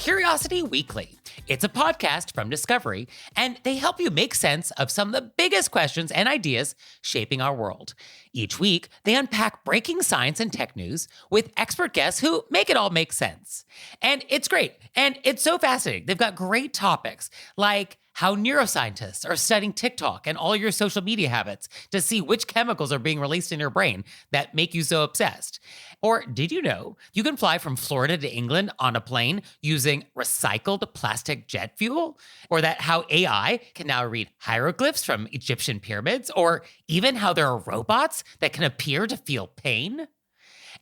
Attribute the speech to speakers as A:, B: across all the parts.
A: Curiosity Weekly. It's a podcast from Discovery, and they help you make sense of some of the biggest questions and ideas shaping our world. Each week, they unpack breaking science and tech news with expert guests who make it all make sense. And it's great, and it's so fascinating. They've got great topics like how neuroscientists are studying TikTok and all your social media habits to see which chemicals are being released in your brain that make you so obsessed. Or did you know you can fly from Florida to England on a plane using recycled plastic jet fuel? Or that how AI can now read hieroglyphs from Egyptian pyramids? Or even how there are robots that can appear to feel pain?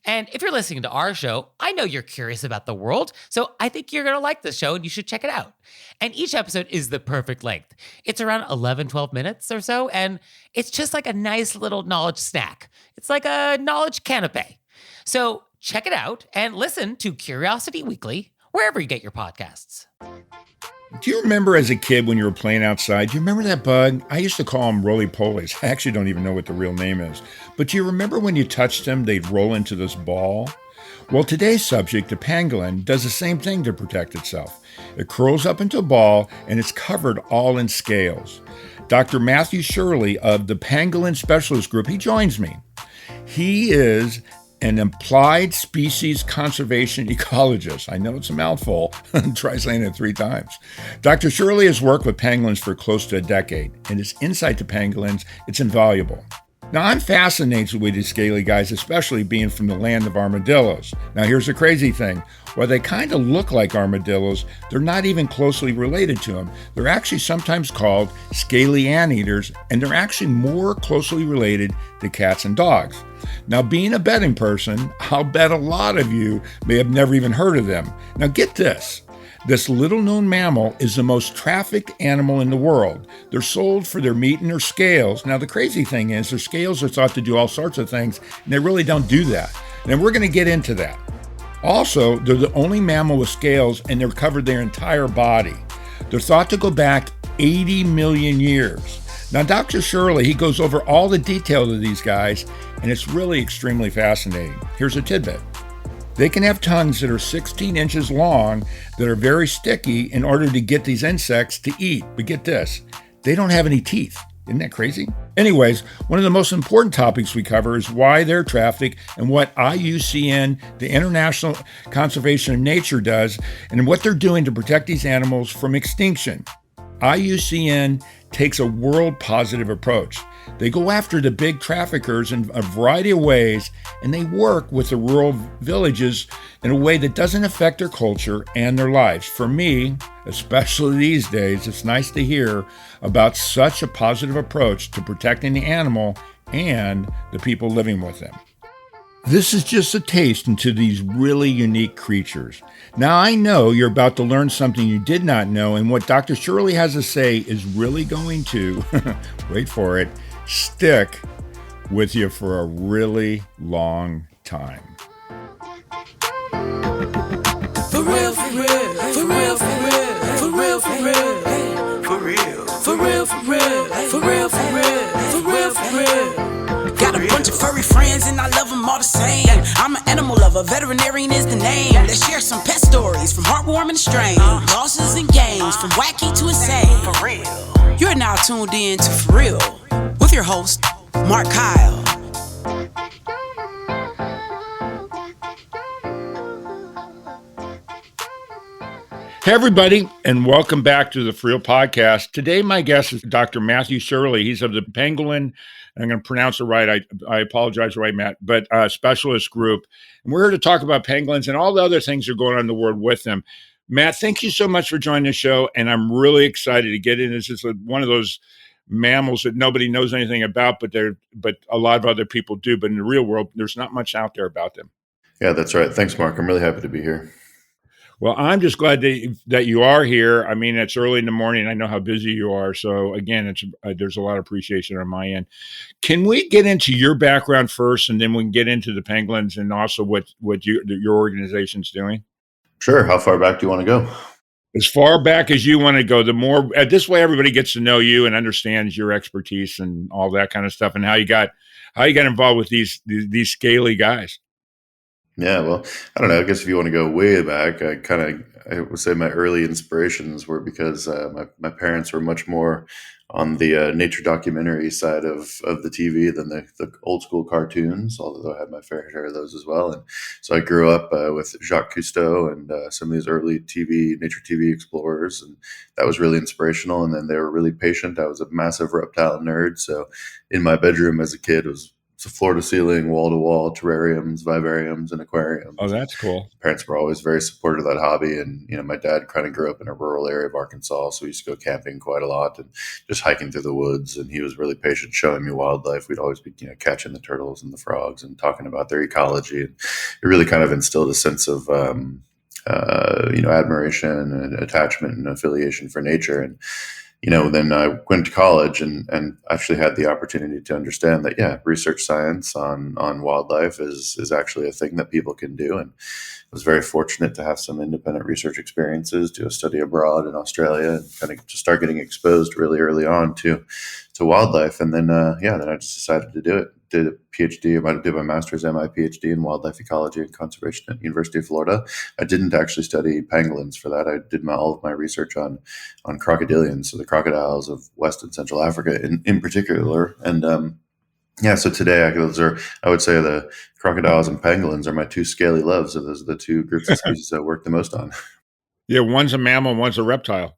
A: And if you're listening to our show, I know you're curious about the world, so I think you're going to like this show and you should check it out. And each episode is the perfect length. It's around 11, 12 minutes or so, and it's just like a nice little knowledge snack. It's like a knowledge canapé. So check it out and listen to Curiosity Weekly wherever you get your podcasts.
B: Do you remember as a kid when you were playing outside, do you remember that bug? I used to call them roly-polies. I actually don't even know what the real name is. But do you remember when you touched them, they'd roll into this ball? Well, today's subject, the pangolin, does the same thing to protect itself. It curls up into a ball and it's covered all in scales. Dr. Matthew Shirley of the Pangolin Specialist Group, he joins me. He is an applied species conservation ecologist. I know it's a mouthful. Try saying it 3 times. Dr. Shirley has worked with pangolins for close to a decade, and his insight to pangolins, it's invaluable. Now, I'm fascinated with these scaly guys, especially being from the land of armadillos. Now, here's the crazy thing. While they kind of look like armadillos, they're not even closely related to them. They're actually sometimes called scaly anteaters, and they're actually more closely related to cats and dogs. Now, being a betting person, I'll bet a lot of you may have never even heard of them. Now, get this. This little-known mammal is the most trafficked animal in the world. They're sold for their meat and their scales. Now, the crazy thing is their scales are thought to do all sorts of things, and they really don't do that. And we're going to get into that. Also, they're the only mammal with scales, and they're covered their entire body. They're thought to go back 80 million years. Now, Dr. Shirley, he goes over all the details of these guys, and it's really extremely fascinating. Here's a tidbit. They can have tongues that are 16 inches long that are very sticky in order to get these insects to eat. But get this, they don't have any teeth. Isn't that crazy? Anyways, one of the most important topics we cover is why they're trafficked and what IUCN, the International Conservation of Nature, does and what they're doing to protect these animals from extinction. IUCN takes a world positive approach. They go after the big traffickers in a variety of ways, and they work with the rural villages in a way that doesn't affect their culture and their lives. For me, especially these days, it's nice to hear about such a positive approach to protecting the animal and the people living with them. This is just a taste into these really unique creatures. Now, I know you're about to learn something you did not know, and what Dr. Shirley has to say is really going to, wait for it, stick with you for a really long time.
C: For real, for real, for real, for real, for real, for real, for real, for real, for real, for real, for real, for real, for real. Got a bunch of furry friends and I love them all the same. I'm an animal lover, veterinarian is the name. Let's share some pet stories from heartwarming to strange, losses and gains, from wacky to insane. For real. You're now tuned in to For Real with your host, Mark Kyle.
B: Hey, everybody, and welcome back to the For Real podcast. Today, my guest is Dr. Matthew Shirley. He's of the Pangolin, I'm going to pronounce it right. I apologize, right, Matt, but Specialist Group. And we're here to talk about pangolins and all the other things that are going on in the world with them. Matt, thank you so much for joining the show, and I'm really excited to get in. This is one of those mammals that nobody knows anything about, but a lot of other people do. But in the real world, there's not much out there about them.
D: Yeah, that's right. Thanks, Mark. I'm really happy to be here.
B: Well, I'm just glad that you are here. I mean, it's early in the morning. I know how busy you are. So again, there's a lot of appreciation on my end. Can we get into your background first, and then we can get into the pangolins and also what your organization's doing?
D: Sure. How far back do you want to go?
B: As far back as you want to go. The more this way, everybody gets to know you and understands your expertise and all that kind of stuff, and how you got involved with these scaly guys.
D: Yeah, well, I don't know. I guess if you want to go way back, I would say my early inspirations were because my parents were much more on the nature documentary side of the TV than the old school cartoons, although I had my fair share of those as well. And so I grew up with Jacques Cousteau and some of these early nature TV explorers, and that was really inspirational. And then they were really patient. I was a massive reptile nerd, so in my bedroom as a kid was floor to ceiling, wall to wall terrariums, vivariums, and
B: Oh,
D: aquariums.
B: that's cool.
D: Parents were always very supportive of that hobby, and my dad kind of grew up in a rural area of Arkansas, so we used to go camping quite a lot and just hiking through the woods. And he was really patient, showing me wildlife. We'd always be catching the turtles and the frogs and talking about their ecology, and it really kind of instilled a sense of admiration and attachment and affiliation for nature. And then I went to college and actually had the opportunity to understand that, yeah, research science on wildlife is actually a thing that people can do. And was very fortunate to have some independent research experiences, do a study abroad in Australia, and kind of just start getting exposed really early on to wildlife. And then, then I just decided to do it. Did a PhD, I did my master's and my PhD in wildlife ecology and conservation at University of Florida. I didn't actually study pangolins for that. I did all of my research on crocodilians, so the crocodiles of West and Central Africa in particular. And so today I would say the crocodiles and pangolins are my two scaly loves. So those are the two groups of species I work the most on.
B: Yeah, one's a mammal, one's a reptile.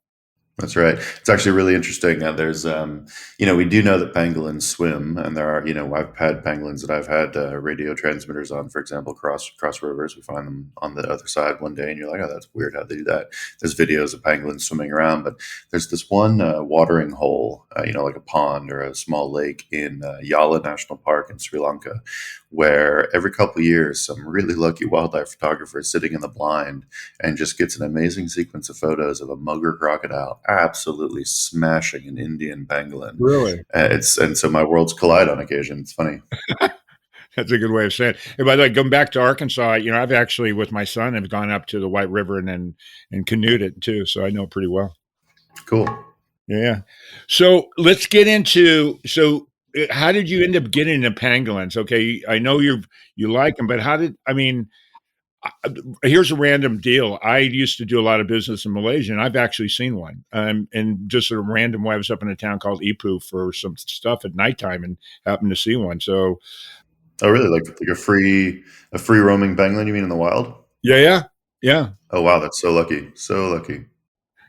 D: That's right. It's actually really interesting. There's, we do know that pangolins swim, and there are, I've had pangolins that I've had radio transmitters on, for example, cross rivers. We find them on the other side one day, and you're like, oh, that's weird how they do that. There's videos of pangolins swimming around, but there's this one watering hole, like a pond or a small lake in Yala National Park in Sri Lanka, where every couple of years, some really lucky wildlife photographer is sitting in the blind and just gets an amazing sequence of photos of a mugger crocodile absolutely smashing an Indian pangolin.
B: Really?
D: And so my worlds collide on occasion. It's funny.
B: That's a good way of saying it. And by the way, going back to Arkansas, I've actually, with my son, have gone up to the White River and canoed it too, so I know it pretty well.
D: Cool.
B: Yeah. So let's get into, how did you end up getting into pangolins? Okay, I know you like them, but here's a random deal. I used to do a lot of business in Malaysia, and I've actually seen one. And just a random way, I was up in a town called Ipoh for some stuff at nighttime and happened to see one. So,
D: oh, really? Like a free roaming pangolin? You mean in the wild?
B: yeah.
D: Oh, wow, that's so lucky. So lucky.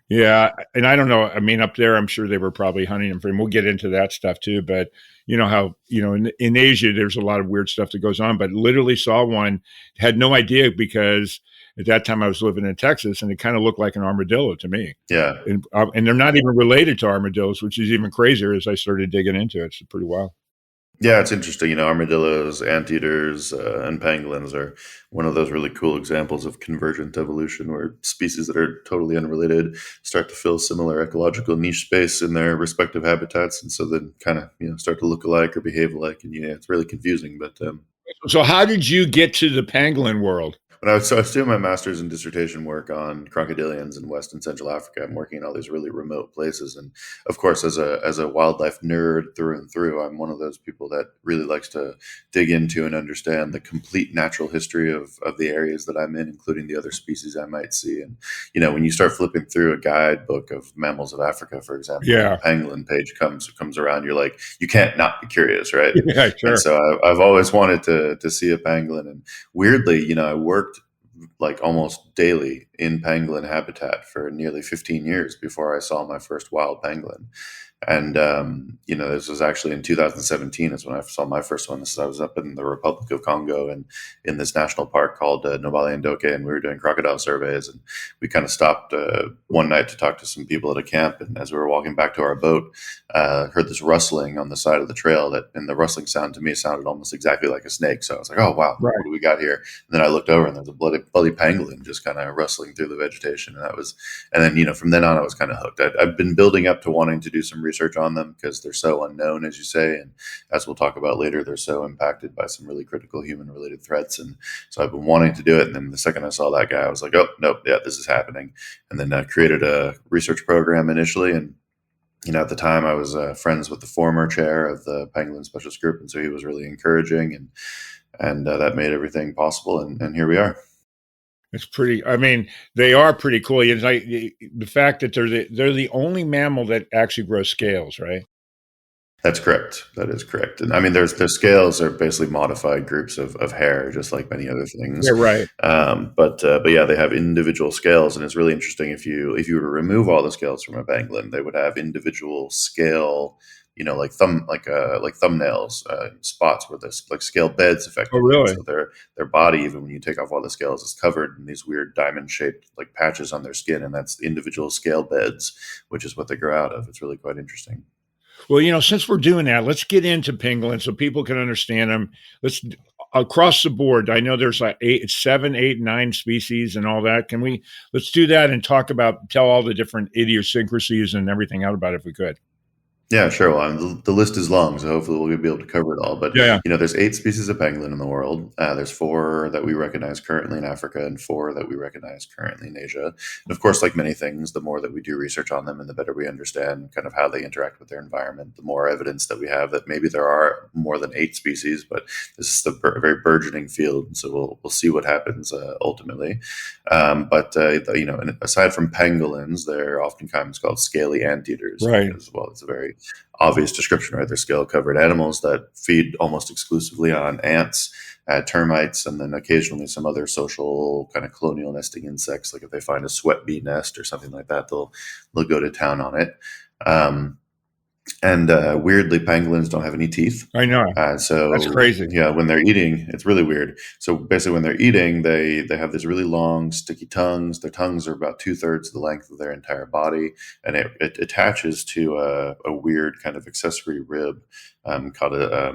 B: Yeah, and I don't know. I mean, up there, I'm sure they were probably hunting them for him. We'll get into that stuff too. But you know how in Asia, there's a lot of weird stuff that goes on. But literally saw one, had no idea because at that time I was living in Texas, and it kind of looked like an armadillo to me.
D: Yeah,
B: and they're not even related to armadillos, which is even crazier as I started digging into it. It's pretty wild.
D: yeah, it's interesting. Armadillos, anteaters, and pangolins are one of those really cool examples of convergent evolution, where species that are totally unrelated start to fill similar ecological niche space in their respective habitats, and so then kind of start to look alike or behave alike. And it's really confusing. But
B: So how did you get to the pangolin world?
D: I was doing my master's and dissertation work on crocodilians in West and Central Africa. I'm working in all these really remote places, and of course, as a wildlife nerd through and through, I'm one of those people that really likes to dig into and understand the complete natural history of the areas that I'm in, including the other species I might see. And when you start flipping through a guidebook of mammals of Africa, for example,
B: Yeah.
D: the pangolin page comes around, you're like, you can't not be curious, right?
B: Yeah, sure.
D: And so I've always wanted to see a pangolin, and weirdly, I worked like almost daily in pangolin habitat for nearly 15 years before I saw my first wild pangolin. And, this was actually in 2017 is when I saw my first one. I was up in the Republic of Congo and in this national park called Nobali and Doke, and we were doing crocodile surveys. And we kind of stopped one night to talk to some people at a camp. And as we were walking back to our boat, heard this rustling on the side of the trail and the rustling sound to me sounded almost exactly like a snake. So I was like, oh, wow,
B: Right.
D: what do we got here? And then I looked over and there was a bloody pangolin just kind of rustling through the vegetation. And then, from then on, I was kind of hooked. I've been building up to wanting to do some research on them because they're so unknown, as you say. And as we'll talk about later, they're so impacted by some really critical human related threats. And so I've been wanting to do it. And then the second I saw that guy, I was like, oh, nope, yeah, this is happening. And then I created a research program initially. And at the time I was friends with the former chair of the Pangolin Specialist Group. And so he was really encouraging. And and that made everything possible. And here we are.
B: It's pretty. I mean, they are pretty cool. It's like the fact that they're the only mammal that actually grows scales, right?
D: That's correct. That is correct. And I mean, their scales are basically modified groups of hair, just like many other things.
B: Yeah, right.
D: But yeah, they have individual scales, and it's really interesting. If you were to remove all the scales from a pangolin, they would have individual scale, like thumbnails, spots where there's like scale beds,
B: Oh,
D: effectively. And
B: really?
D: so their body, even when you take off all the scales, is covered in these weird diamond shaped like patches on their skin, and that's individual scale beds, which is what they grow out of. It's really quite interesting.
B: Well, since we're doing that, let's get into pangolins so people can understand them. Let's across the board. I know there's like 7, 8, 9 species and all that. Let's do that and tell all the different idiosyncrasies and everything out about it if we could.
D: Yeah, sure. Well, the list is long, so hopefully we'll be able to cover it all. But
B: Yeah.
D: there's 8 species of pangolin in the world. There's 4 that we recognize currently in Africa, and 4 that we recognize currently in Asia. And of course, like many things, the more that we do research on them, and the better we understand kind of how they interact with their environment, the more evidence that we have that maybe there are more than 8 species. But this is a very burgeoning field, and so we'll see what happens ultimately. And aside from pangolins, they're oftentimes called scaly anteaters,
B: Right.
D: because, well, it's a very obvious description, right? They're scale-covered animals that feed almost exclusively on ants, termites, and then occasionally some other social kind of colonial nesting insects. Like if they find a sweat bee nest or something like that, they'll go to town on it. And weirdly, pangolins don't have any teeth.
B: I know.
D: So
B: That's crazy.
D: Yeah, when they're eating, it's really weird. So basically, when they're eating, they have these really long, sticky tongues. Their tongues are about 2/3 the length of their entire body, and it attaches to a weird kind of accessory rib called oh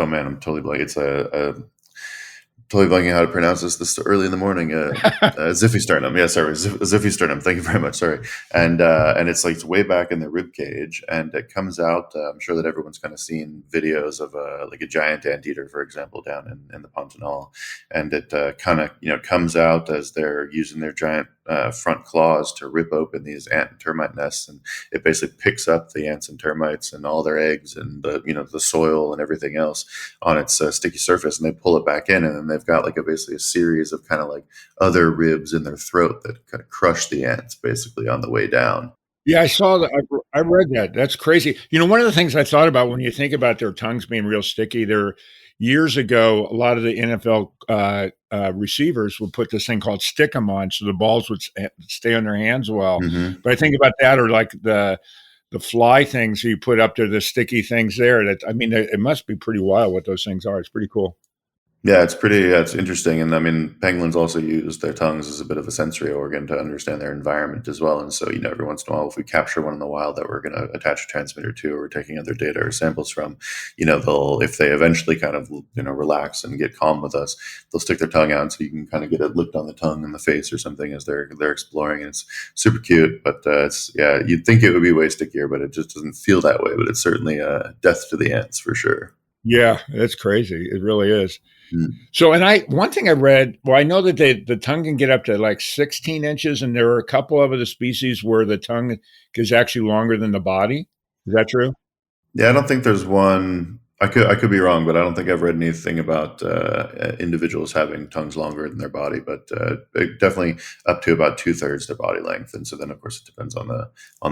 D: man, I'm totally blank. It's totally blanking how to pronounce this early in the morning. Ziphisternum. Yeah, sorry, Ziphisternum. Thank you very much. Sorry. And it's like it's way back in the rib cage, and it comes out. I'm sure that everyone's kind of seen videos of like a giant anteater, for example, down in the Pantanal, and it kind of comes out as they're using their giant front claws to rip open these ant and termite nests, and it basically picks up the ants and termites and all their eggs and the soil and everything else on its sticky surface, and they pull it back in, and then they've got basically a series of kind of like other ribs in their throat that kind of crush the ants basically on the way down.
B: Yeah, I saw that. I read that. That's crazy. One of the things I thought about when you think about their tongues being real sticky, years ago, a lot of the NFL receivers would put this thing called stick 'em on, so the balls would stay on their hands well.
D: Mm-hmm.
B: But I think about that, or like the fly things you put up there, the sticky things there. It must be pretty wild what those things are. It's pretty cool.
D: Yeah, it's interesting. And I mean, pangolins also use their tongues as a bit of a sensory organ to understand their environment as well. And so, every once in a while, if we capture one in the wild that we're going to attach a transmitter to, or we're taking other data or samples from, if they eventually kind of, relax and get calm with us, they'll stick their tongue out, so you can kind of get it licked on the tongue and the face or something as they're exploring. And it's super cute, but you'd think it would be way stickier, but it just doesn't feel that way. But it's certainly a death to the ants for sure.
B: Yeah, that's crazy. It really is.
D: Mm.
B: So, one thing I read, well, I know that the tongue can get up to like 16 inches, and there are a couple of the species where the tongue is actually longer than the body. Is that true?
D: Yeah, I don't think there's one. I could be wrong, but I don't think I've read anything about individuals having tongues longer than their body, but definitely up to about 2/3 their body length. And so then, of course, it depends on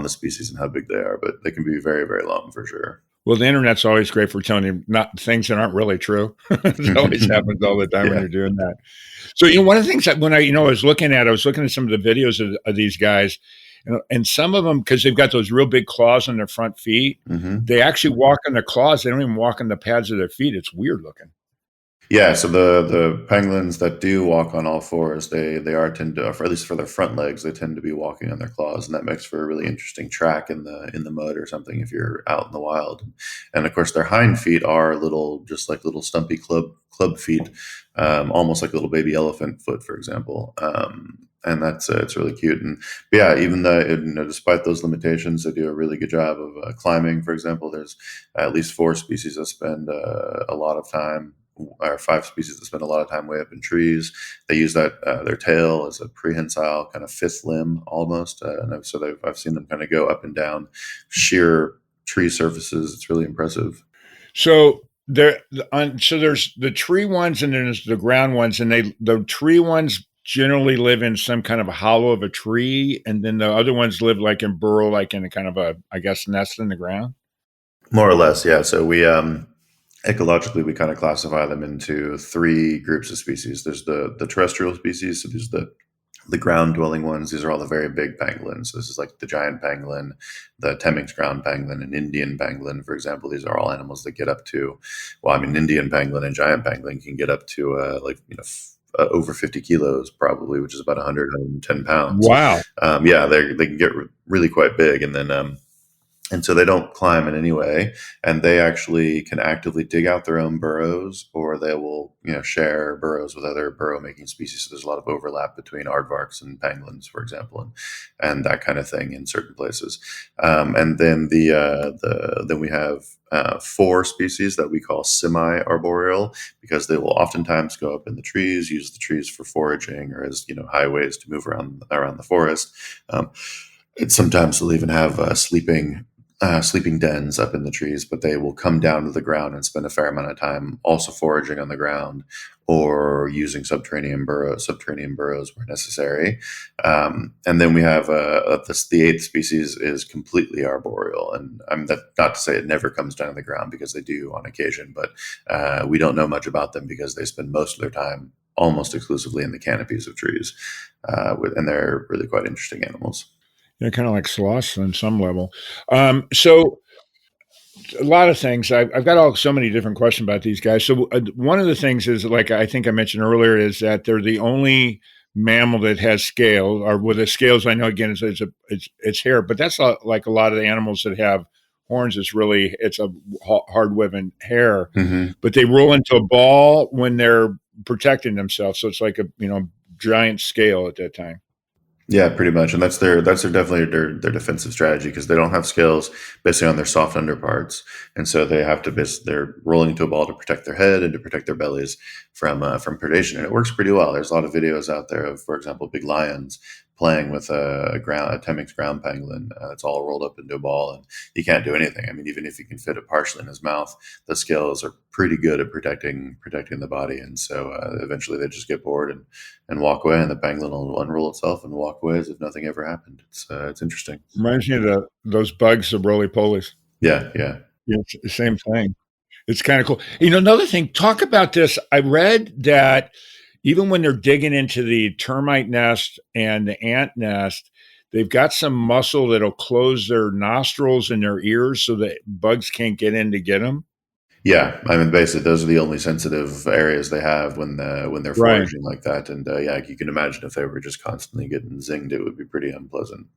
D: the species and how big they are, but they can be very, very long for sure.
B: Well, the internet's always great for telling you not things that aren't really true. It always happens all the time when you're doing that. So, one of the things that when I was looking at some of the videos of these guys, and some of them, because they've got those real big claws on their front feet,
D: Mm-hmm.
B: they actually walk on the claws. They don't even walk on the pads of their feet. It's weird looking.
D: Yeah, so the pangolins that do walk on all fours, they tend to, or at least for their front legs, they tend to be walking on their claws, and that makes for a really interesting track in the mud or something if you're out in the wild. And of course, their hind feet are just like little stumpy club feet, almost like a little baby elephant foot, for example. And that's it's really cute. And yeah, even though despite those limitations, they do a really good job of climbing. For example, there's at least 4 species that spend a lot of time, or 5 species that spend a lot of time way up in trees. They use that their tail as a prehensile kind of fifth limb almost, and I've seen them kind of go up and down sheer tree surfaces. It's really impressive.
B: So So there's the tree ones and then there's the ground ones, and the tree ones generally live in some kind of a hollow of a tree, and then the other ones live like in burrow, like in a kind of a, I guess, nest in the ground.
D: More or less, yeah. So we ecologically we kind of classify them into three groups of species. There's the terrestrial species, so there's the ground dwelling ones. These are all the very big pangolins. So this is like the giant pangolin, the Temminck's ground pangolin, and Indian pangolin, for example. These are all animals that get up to, well, I mean, Indian pangolin and giant pangolin can get up to over 50 kilos probably, which is about 100, 110 pounds.
B: Wow.
D: Yeah, they can get really quite big. And so they don't climb in any way, and they actually can actively dig out their own burrows, or they will, share burrows with other burrow-making species. So there's a lot of overlap between aardvarks and pangolins, for example, and that kind of thing in certain places. And then then we have four species that we call semi-arboreal, because they will oftentimes go up in the trees, use the trees for foraging or as highways to move around the forest. Sometimes they'll even have sleeping dens up in the trees, but they will come down to the ground and spend a fair amount of time also foraging on the ground or using subterranean burrows where necessary. And then we have the eighth species is completely arboreal, and not to say it never comes down to the ground, because they do on occasion, but we don't know much about them because they spend most of their time almost exclusively in the canopies of trees, and they're really quite interesting animals.
B: Yeah, kind of like sloths on some level. So a lot of things. I've got so many different questions about these guys. So one of the things is, like I think I mentioned earlier, is that they're the only mammal that has scales, or with the scales. I know again it's hair, but that's like a lot of the animals that have horns. It's a hard webbing hair,
D: Mm-hmm.
B: but they roll into a ball when they're protecting themselves. So it's like a giant scale at that time.
D: Yeah, pretty much, and that's definitely their defensive strategy, because they don't have scales basically on their soft underparts, and so they have to they're rolling into a ball to protect their head and to protect their bellies from predation, and it works pretty well. There's a lot of videos out there of, for example, big lions playing with a Temminck's ground pangolin. It's all rolled up into a ball, and you can't do anything. I mean, even if you can fit it partially in his mouth, the scales are pretty good at protecting the body, and so eventually they just get bored and walk away, and the pangolin will unroll itself and walk away as if nothing ever happened. It's interesting.
B: Reminds me of those bugs, the roly-polies.
D: Yeah.
B: Yeah, it's the same thing. It's kind of cool. Another thing, talk about this. I read that even when they're digging into the termite nest and the ant nest, they've got some muscle that'll close their nostrils and their ears so that bugs can't get in to get them.
D: Yeah, I mean, basically, those are the only sensitive areas they have when they're
B: Right.
D: foraging like that. And yeah, you can imagine if they were just constantly getting zinged, it would be pretty unpleasant.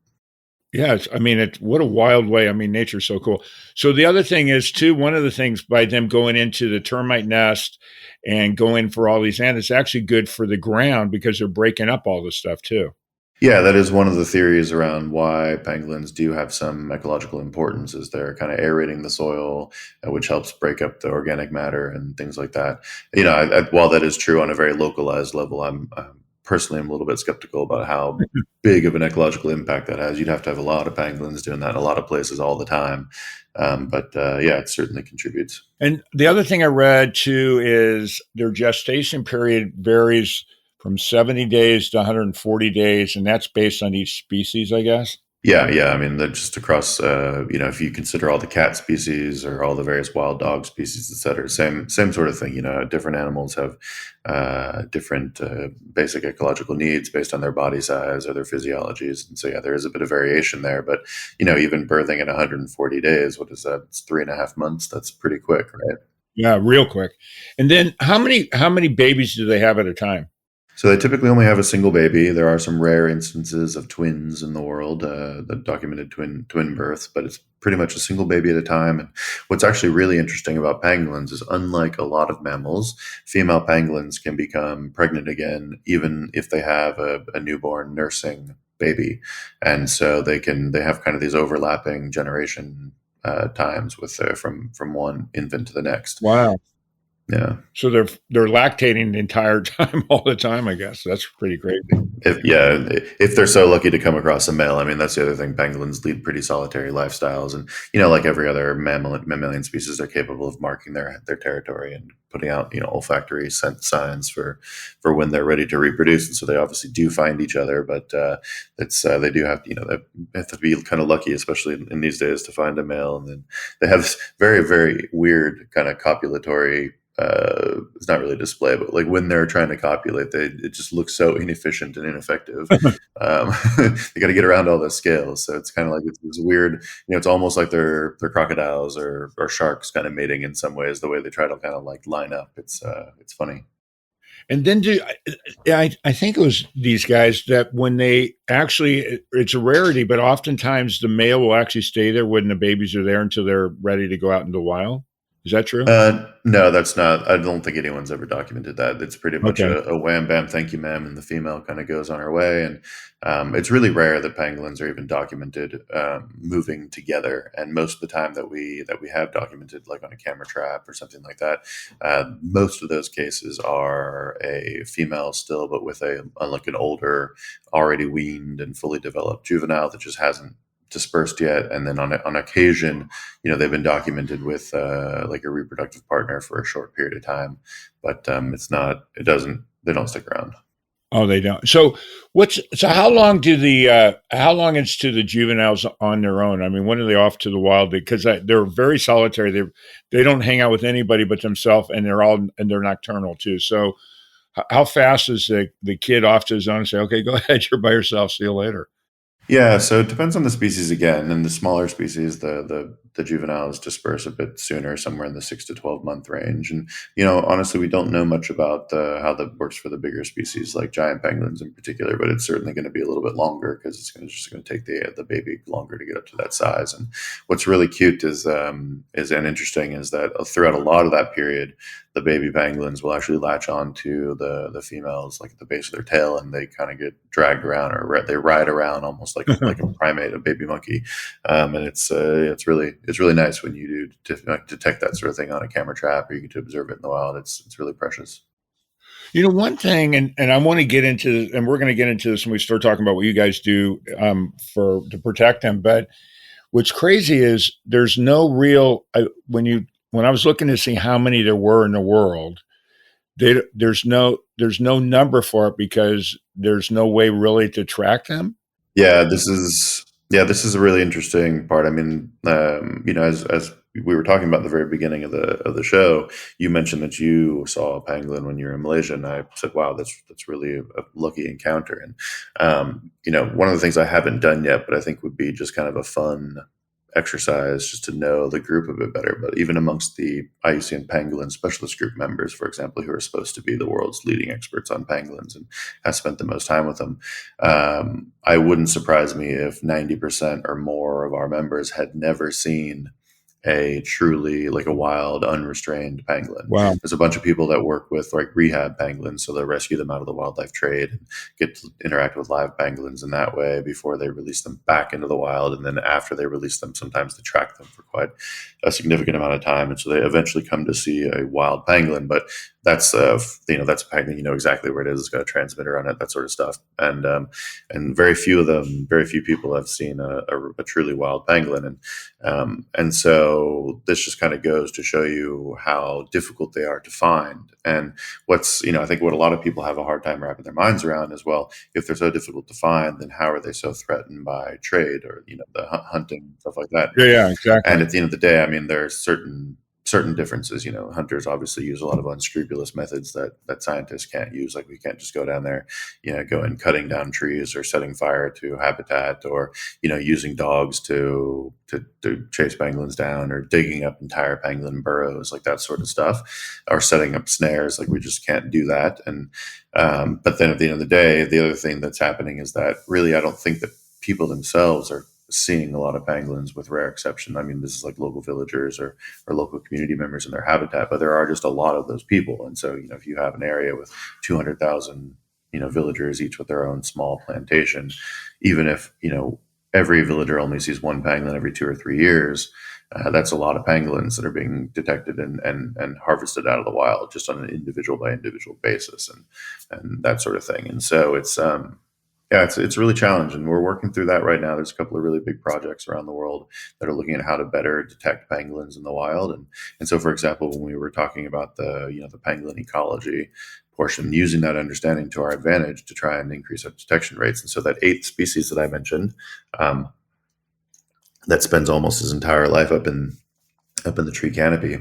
B: Yeah, it's what a wild way. I mean, nature's so cool. So the other thing is too, one of the things by them going into the termite nest and going for all these ants, it's actually good for the ground because they're breaking up all this stuff too.
D: Yeah, that is one of the theories around why pangolins do have some ecological importance, is they're kind of aerating the soil, which helps break up the organic matter and things like that. While that is true on a very localized level, I'm personally I'm a little bit skeptical about how big of an ecological impact that has. You'd have to have a lot of pangolins doing that in a lot of places all the time. But yeah, it certainly contributes.
B: And the other thing I read too is their gestation period varies from 70 days to 140 days, and that's based on each species, I guess.
D: Yeah. I mean, they're just across, if you consider all the cat species or all the various wild dog species, et cetera, same sort of thing. Different animals have different basic ecological needs based on their body size or their physiologies. And so, yeah, there is a bit of variation there. But, even birthing at 140 days, what is that? It's 3.5 months. That's pretty quick, right?
B: Yeah, real quick. And then how many babies do they have at a time?
D: So they typically only have a single baby. There are some rare instances of twins in the world, that documented twin births, but it's pretty much a single baby at a time. And what's actually really interesting about pangolins is, unlike a lot of mammals, female pangolins can become pregnant again even if they have a newborn nursing baby, and so they have kind of these overlapping generation times with from one infant to the next.
B: Wow.
D: Yeah.
B: So they're lactating the entire time, all the time. I guess that's pretty crazy.
D: If they're so lucky to come across a male. I mean, that's the other thing. Pangolins lead pretty solitary lifestyles, and like every other mammalian species, they're capable of marking their territory and putting out olfactory scent signs for when they're ready to reproduce. And so they obviously do find each other, but it's they do have they have to be kind of lucky, especially in these days, to find a male. And then they have this very, very weird kind of copulatory, it's not really display, but like when they're trying to copulate, it just looks so inefficient and ineffective. They got to get around all those scales, so it's kind of like it's weird. It's almost like they're crocodiles or sharks kind of mating in some ways. The way they try to kind of like line up, it's funny.
B: And then I think it was these guys that when they actually, it's a rarity, but oftentimes the male will actually stay there when the babies are there until they're ready to go out into the wild. Is that true?
D: No, that's not. I don't think anyone's ever documented that. It's pretty much
B: Okay.
D: a wham bam, thank you, ma'am, and the female kind of goes on her way. And it's really rare that pangolins are even documented moving together. And most of the time that we have documented, like on a camera trap or something like that, most of those cases are a female still, but with like an older, already weaned and fully developed juvenile that just hasn't dispersed yet. And then on occasion, they've been documented with like a reproductive partner for a short period of time, but they don't stick around.
B: Oh, they don't. So how long how long is to the juveniles on their own? I mean, when are they off to the wild? Because they're very solitary. They don't hang out with anybody but themselves, and they're nocturnal too. So how fast is the kid off to his own and say, okay, go ahead, you're by yourself, see you later?
D: Yeah, so it depends on the species again. And the smaller species, the juveniles disperse a bit sooner, somewhere in the 6 to 12 month range. And honestly, we don't know much about how that works for the bigger species, like giant pangolins in particular. But it's certainly going to be a little bit longer because it's just going to take the baby longer to get up to that size. And what's really cute is and interesting is that throughout a lot of that period, the baby pangolins will actually latch on to the females, like at the base of their tail, and they kind of get dragged around, or they ride around almost like a primate, a baby monkey. And it's really nice when you do detect that sort of thing on a camera trap, or you get to observe it in the wild. It's really precious.
B: One thing, and I want to get into, and we're going to get into this when we start talking about what you guys do to protect them. But what's crazy is there's no real when I was looking to see how many there were in the world, there's no number for it because there's no way really to track them.
D: Yeah, this is a really interesting part. I mean, as we were talking about at the very beginning of the show, you mentioned that you saw a pangolin when you were in Malaysia, and I said, "Wow, that's really a lucky encounter." And one of the things I haven't done yet, but I think would be just kind of a fun exercise just to know the group a bit better. But even amongst the IUCN Pangolin Specialist Group members, for example, who are supposed to be the world's leading experts on pangolins and have spent the most time with them, I wouldn't surprise me if 90% or more of our members had never seen a truly like a wild, unrestrained pangolin.
B: Wow.
D: There's a bunch of people that work with like rehab pangolins, so they rescue them out of the wildlife trade and get to interact with live pangolins in that way before they release them back into the wild. And then after they release them, sometimes they track them for quite a significant amount of time, and so they eventually come to see a wild pangolin. But that's that's a pangolin. You know exactly where it is. It's got a transmitter on it, that sort of stuff. And very few people have seen a truly wild pangolin. And so this just kind of goes to show you how difficult they are to find. And I think what a lot of people have a hard time wrapping their minds around is, well, if they're so difficult to find, then how are they so threatened by trade or the hunting, stuff like that?
B: Yeah, exactly.
D: And at the end of the day, I mean, there's certain differences. Hunters obviously use a lot of unscrupulous methods that scientists can't use. Like we can't just go down there, go in cutting down trees or setting fire to habitat, or using dogs to chase pangolins down, or digging up entire pangolin burrows, like that sort of stuff, or setting up snares. Like we just can't do that. And but then at the end of the day, the other thing that's happening is that really I don't think that people themselves are seeing a lot of pangolins, with rare exception. I mean, this is like local villagers or local community members in their habitat, but there are just a lot of those people. And so, if you have an area with 200,000, villagers, each with their own small plantation, even if, every villager only sees one pangolin every 2 or 3 years, That's a lot of pangolins that are being detected and harvested out of the wild just on an individual by individual basis, and that sort of thing. And so it's really challenging. We're working through that right now. There's a couple of really big projects around the world that are looking at how to better detect pangolins in the wild. And so, for example, when we were talking about the pangolin ecology portion, using that understanding to our advantage to try and increase our detection rates. And so that eighth species that I mentioned, that spends almost his entire life up in the tree canopy,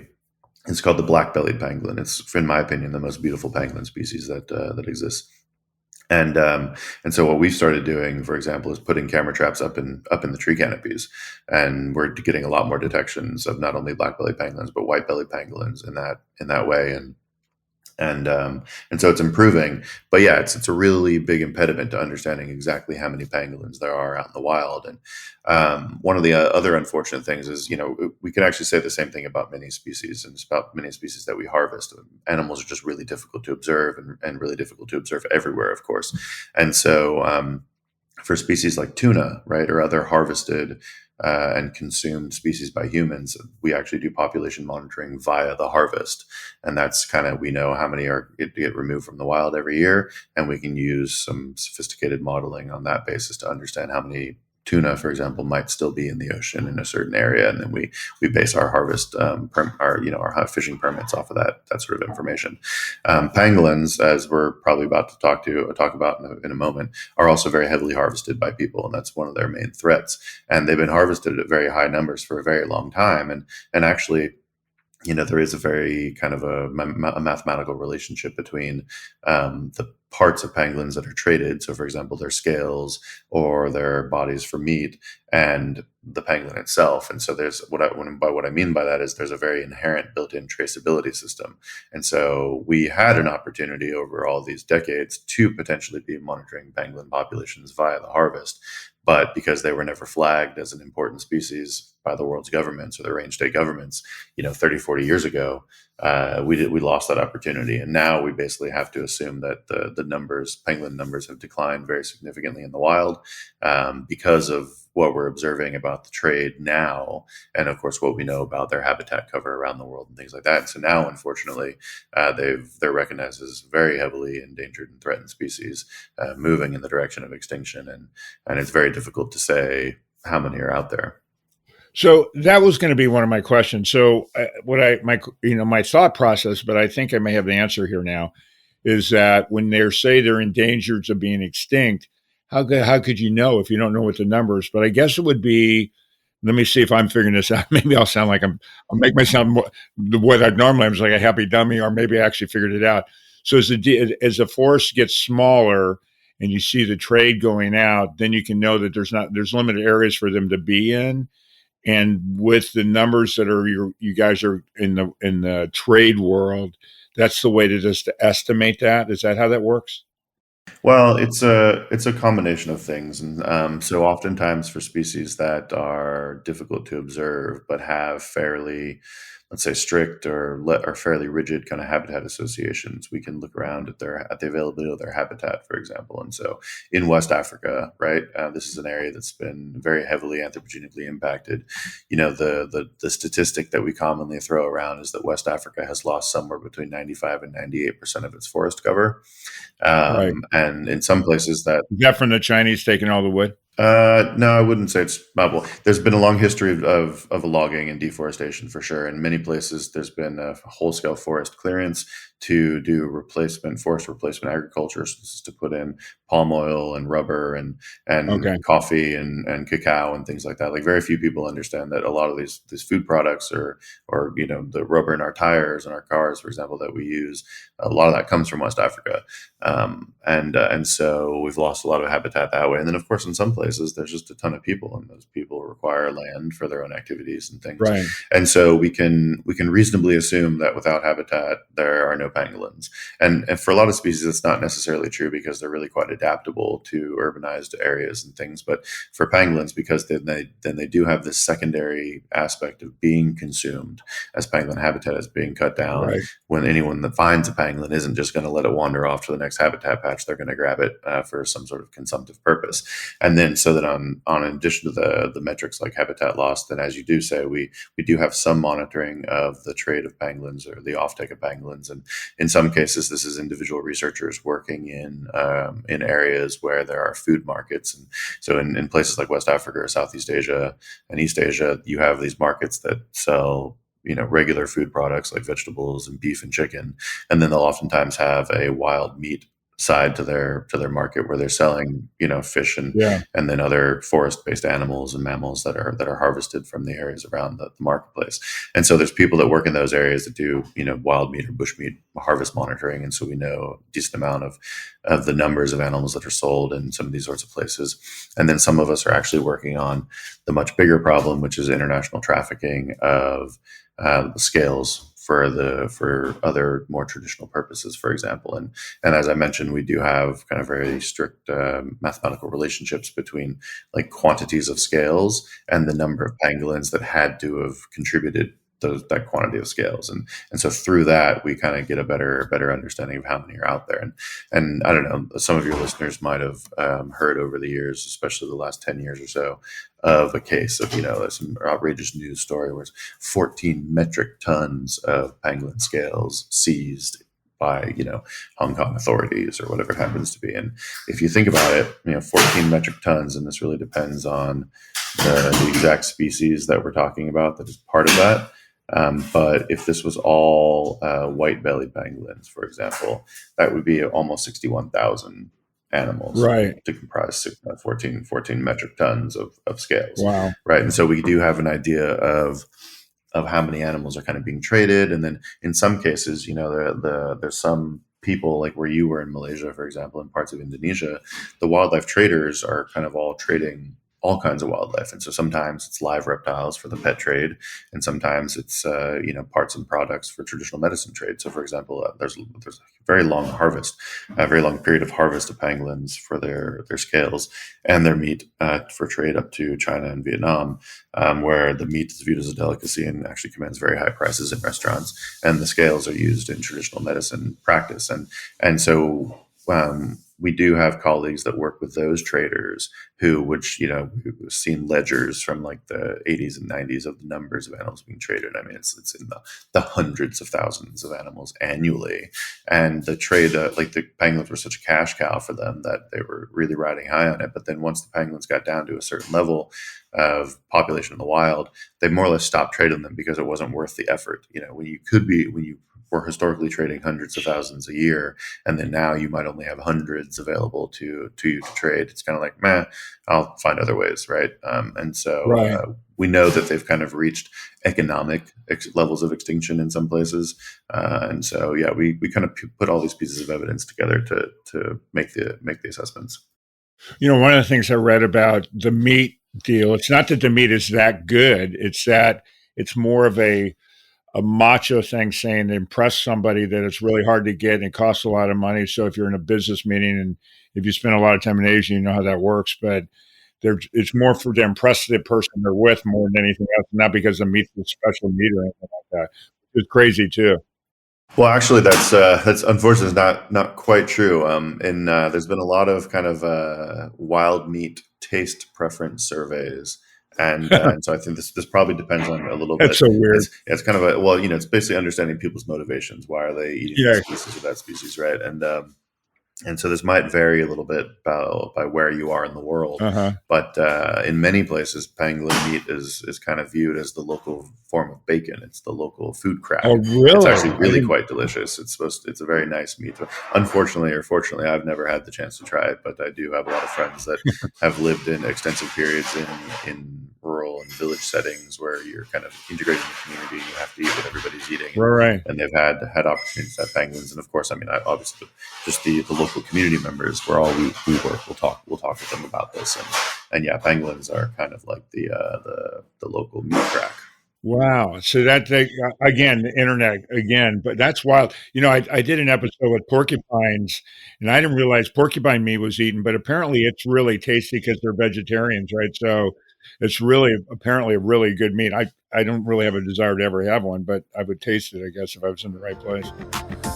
D: it's called the black-bellied pangolin. It's, in my opinion, the most beautiful pangolin species that exists. And so what we've started doing, for example, is putting camera traps up in the tree canopies, and we're getting a lot more detections of not only black-bellied pangolins but white-bellied pangolins in that way. And so it's improving, but yeah, it's a really big impediment to understanding exactly how many pangolins there are out in the wild. And one of the other unfortunate things is, we can actually say the same thing about many species, and it's about many species that we harvest. Animals are just really difficult to observe, and really difficult to observe everywhere, of course. And so for species like tuna, right, or other harvested and consumed species by humans, we actually do population monitoring via the harvest. And that's we know how many get removed from the wild every year. And we can use some sophisticated modeling on that basis to understand how many tuna, for example, might still be in the ocean in a certain area. And then we base our harvest, our fishing permits off of that sort of information. Pangolins, as we're probably about to talk about in a moment, are also very heavily harvested by people. And that's one of their main threats. And they've been harvested at very high numbers for a very long time. And actually, there is a very kind of a mathematical relationship between the parts of pangolins that are traded. So, for example, their scales or their bodies for meat, and the pangolin itself. And so what I mean by that is there's a very inherent built-in traceability system. And so we had an opportunity over all these decades to potentially be monitoring pangolin populations via the harvest. But because they were never flagged as an important species by the world's governments or the range state governments, 30, 40 years ago, we lost that opportunity. And now we basically have to assume that the pangolin numbers have declined very significantly in the wild because of what we're observing about the trade now, and of course what we know about their habitat cover around the world and things like that. And so now, unfortunately, they're recognized as very heavily endangered and threatened species, moving in the direction of extinction, and it's very difficult to say how many are out there.
B: So that was going to be one of my questions. So my thought process, but I think I may have the answer here now, is that when they say they're endangered of being extinct, how could you know if you don't know what the numbers? But I guess it would be. Let me see if I'm figuring this out. Maybe I'll sound like I'll make myself more, the way that normally I'm, like a happy dummy, or maybe I actually figured it out. So as the forest gets smaller and you see the trade going out, then you can know that there's limited areas for them to be in. And with the numbers that are you guys are in the trade world, that's the way to just estimate that. Is that how that works?
D: Well, it's a combination of things, and so oftentimes for species that are difficult to observe but have fairly, let's say, strict or fairly rigid kind of habitat associations, we can look around at the availability of their habitat, for example. And so in West Africa, right, this is an area that's been very heavily anthropogenically impacted. The statistic that we commonly throw around is that West Africa has lost somewhere between 95 and 98% of its forest cover.
B: Right.
D: And in some places
B: Is that from the Chinese taking all the wood?
D: no, I wouldn't say it's well. There's been a long history of logging and deforestation for sure. In many places, there's been a whole-scale forest clearance to do forest replacement agriculture. So this is to put in palm oil and rubber and
B: Okay.
D: coffee and cacao and things like that. Like, very few people understand that a lot of these food products or the rubber in our tires and our cars, for example, that we use, a lot of that comes from West Africa. And so we've lost a lot of habitat that way. And then, of course, in some places, there's just a ton of people, and those people require land for their own activities and things.
B: Right.
D: And so we can reasonably assume that without habitat, there are no pangolins. And for a lot of species, it's not necessarily true because they're really quite adaptable to urbanized areas and things. But for pangolins, because then they do have this secondary aspect of being consumed, as pangolin habitat is being cut down.
B: Right.
D: When anyone that finds a pangolin isn't just going to let it wander off to the next habitat patch, they're going to grab it for some sort of consumptive purpose. And then so that on in addition to the metrics like habitat loss, then as you do say, we do have some monitoring of the trade of pangolins or the offtake of pangolins. And in some cases, this is individual researchers working in areas where there are food markets. And so in places like West Africa or Southeast Asia and East Asia, you have these markets that sell regular food products like vegetables and beef and chicken, and then they'll oftentimes have a wild meat side to their market where they're selling fish and then other forest-based animals and mammals that are harvested from the areas around the marketplace. And so there's people that work in those areas that do wild meat or bushmeat harvest monitoring, and so we know a decent amount of the numbers of animals that are sold in some of these sorts of places. And then some of us are actually working on the much bigger problem, which is international trafficking of the scales for other more traditional purposes, for example. And as I mentioned, we do have kind of very strict mathematical relationships between like quantities of scales and the number of pangolins that had to have contributed that quantity of scales. And so through that, we kind of get a better understanding of how many are out there. And I don't know, some of your listeners might have heard over the years, especially the last 10 years or so, of a case of, some outrageous news story where it's 14 metric tons of pangolin scales seized by, Hong Kong authorities or whatever it happens to be. And if you think about it, 14 metric tons, and this really depends on the exact species that we're talking about that is part of that. But if this was all white-bellied pangolins, for example, that would be almost 61,000 animals,
B: right,
D: to comprise 14 metric tons of scales.
B: Wow.
D: Right. And so we do have an idea of how many animals are kind of being traded. And then in some cases, there's some people like where you were in Malaysia, for example, in parts of Indonesia, the wildlife traders are kind of all trading all kinds of wildlife. And so sometimes it's live reptiles for the pet trade, and sometimes it's parts and products for traditional medicine trade. So for example, there's a very long period of harvest of pangolins for their scales and their meat for trade up to China and Vietnam, where the meat is viewed as a delicacy and actually commands very high prices in restaurants, and the scales are used in traditional medicine practice. And so we do have colleagues that work with those traders who've seen ledgers from like the 80s and 90s of the numbers of animals being traded. I mean, it's in the hundreds of thousands of animals annually. And the trade, like the pangolins were such a cash cow for them that they were really riding high on it. But then once the pangolins got down to a certain level of population in the wild, they more or less stopped trading them because it wasn't worth the effort. When you were historically trading hundreds of thousands a year, and then now you might only have hundreds available to you to trade. It's kind of like, I'll find other ways, right? And so we know that they've kind of reached economic levels of extinction in some places, and so we kind of put all these pieces of evidence together to make the assessments.
B: One of the things I read about the meat deal, it's not that the meat is that good; it's that it's more of a macho thing saying to impress somebody that it's really hard to get and it costs a lot of money. So if you're in a business meeting and if you spend a lot of time in Asia, you know how that works. But it's more for to impress the person they're with more than anything else, not because the meat's a special meat or anything like that. It's crazy too.
D: Well, actually, that's unfortunately not quite true. And there's been a lot of kind of wild meat taste preference surveys. And so I think this probably depends on a little bit.
B: That's so weird.
D: It's kind of it's basically understanding people's motivations. Why are they eating this species or that species, right? And so this might vary a little bit by where you are in the world. But in many places, pangolin meat is kind of viewed as the local form of bacon. It's the local food crack.
B: Oh, really?
D: It's actually really quite delicious. It's a very nice meat. Unfortunately or fortunately, I've never had the chance to try it, but I do have a lot of friends that have lived in extensive periods in rural and village settings where you're kind of integrating the community. You have to eat what everybody's eating.
B: Right.
D: And they've had opportunities to have pangolins. And of course, I mean, obviously just the local community members where all we work, we'll talk with them about this. And pangolins are kind of like the local meat crack.
B: Wow. So that they, again, the internet again, but that's wild. I did an episode with porcupines, and I didn't realize porcupine meat was eaten, but apparently it's really tasty because they're vegetarians, right? So it's really apparently a really good meat. I don't really have a desire to ever have one, but I would taste it, I guess, if I was in the right place.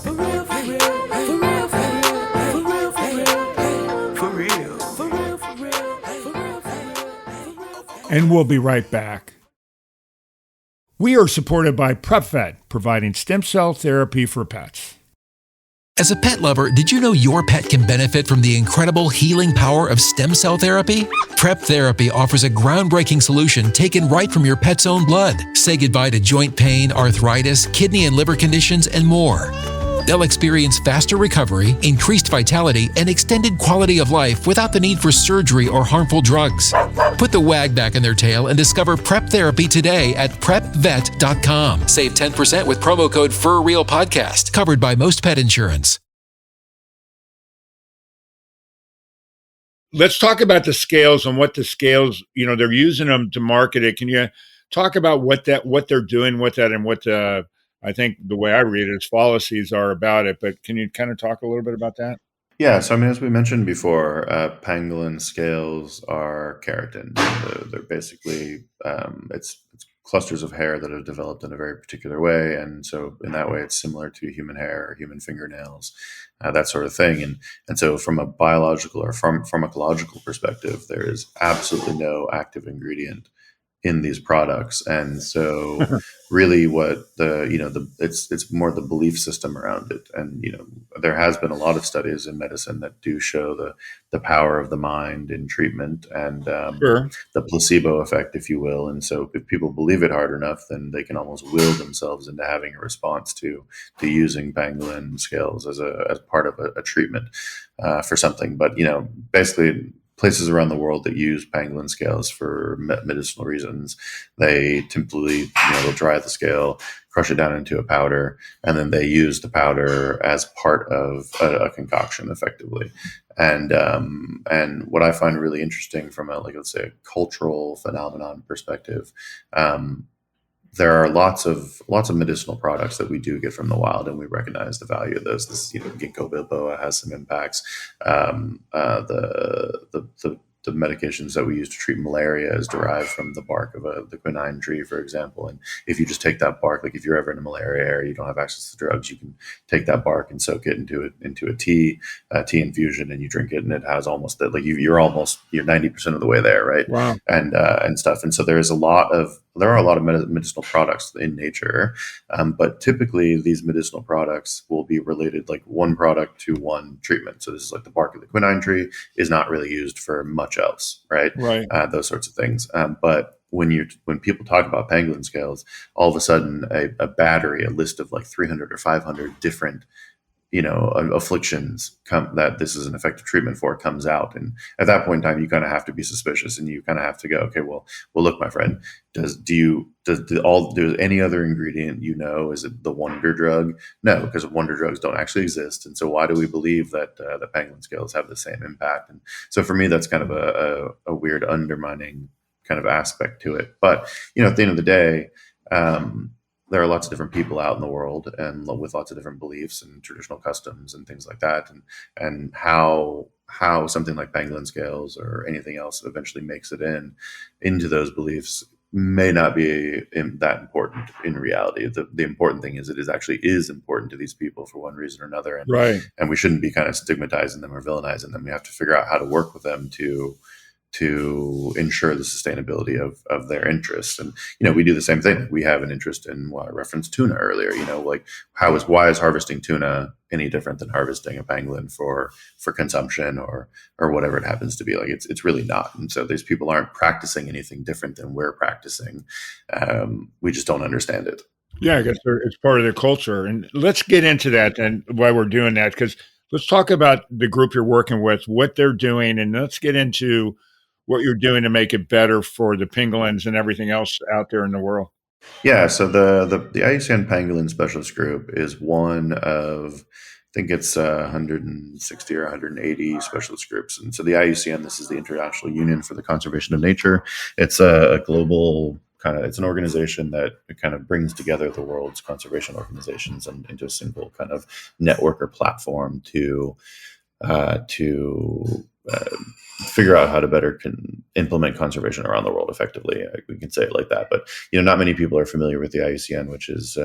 C: For real, for real, for real, for real, for real, for real, for real, for real, for real, for real.
B: And we'll be right back. We are supported by PrepVet, providing stem cell therapy for pets.
E: As a pet lover, did you know your pet can benefit from the incredible healing power of stem cell therapy? Prep Therapy offers a groundbreaking solution taken right from your pet's own blood. Say goodbye to joint pain, arthritis, kidney and liver conditions, and more. They'll experience faster recovery, increased vitality, and extended quality of life without the need for surgery or harmful drugs. Put the wag back in their tail and discover Prep Therapy today at PrepVet.com. Save 10% with promo code FurRealPodcast, covered by most pet insurance.
B: Let's talk about the scales and what the scales, they're using them to market it. Can you talk about what they're doing with that and what I think the way I read it is policies are about it, but can you kind of talk a little bit about that?
D: Yeah, so I mean, as we mentioned before, pangolin scales are keratin. They're basically it's clusters of hair that have developed in a very particular way, and so in that way, it's similar to human hair or human fingernails, that sort of thing. And so, from a biological or pharmacological perspective, there is absolutely no active ingredient in these products, and so really what it's more the belief system around it. And there has been a lot of studies in medicine that do show the power of the mind in treatment, and
B: Sure.
D: the placebo effect, if you will. And so if people believe it hard enough, then they can almost will themselves into having a response to using pangolin scales as part of a treatment for something. But basically, places around the world that use pangolin scales for medicinal reasons, they typically, they'll dry the scale, crush it down into a powder, and then they use the powder as part of a concoction, effectively. And what I find really interesting from let's say, a cultural phenomenon perspective, there are lots of medicinal products that we do get from the wild, and we recognize the value of those. This, ginkgo biloba has some impacts. The medications that we use to treat malaria is derived from the bark of the quinine tree, for example. And if you just take that bark, like if you're ever in a malaria area, you don't have access to drugs, you can take that bark and soak it into a tea infusion, and you drink it, and it has almost that, like you're 90% of the way there, right?
B: Wow.
D: And stuff. And so there are a lot of medicinal products in nature, but typically these medicinal products will be related like one product to one treatment. So this is like the bark of the quinine tree is not really used for much else, right?
B: Right.
D: Those sorts of things. But when people talk about pangolin scales, all of a sudden a battery, a list of like 300 or 500 different afflictions that this is an effective treatment for comes out. And at that point in time, you kind of have to be suspicious, and you kind of have to go, okay, well, look, my friend, does any other ingredient, is it the wonder drug? No, because wonder drugs don't actually exist. And so why do we believe that the pangolin scales have the same impact? And so for me, that's kind of a weird undermining kind of aspect to it. But, at the end of the day, there are lots of different people out in the world, and with lots of different beliefs and traditional customs and things like that. And how something like pangolin scales or anything else that eventually makes it into those beliefs may not be that important in reality. The important thing is it is important to these people for one reason or another. And,
B: Right.
D: And we shouldn't be kind of stigmatizing them or villainizing them. We have to figure out how to work with them to ensure the sustainability of their interests. And, we do the same thing. We have an interest in, I referenced tuna earlier, like why is harvesting tuna any different than harvesting a pangolin for consumption or whatever it happens to be? Like it's really not. And so these people aren't practicing anything different than we're practicing. We just don't understand it.
B: Yeah, I guess it's part of their culture. And let's get into that and why we're doing that, because let's talk about the group you're working with, what they're doing, and let's get into what you're doing to make it better for the pangolins and everything else out there in the world.
D: Yeah, so the IUCN Pangolin Specialist Group is one of, I think it's 160 or 180 specialist groups. And so the IUCN, this is the International Union for the Conservation of Nature. It's a global it's an organization that kind of brings together the world's conservation organizations and into a single kind of network or platform to uh, to uh, figure out how to better implement conservation around the world effectively. We can say it like that, but not many people are familiar with the IUCN, which is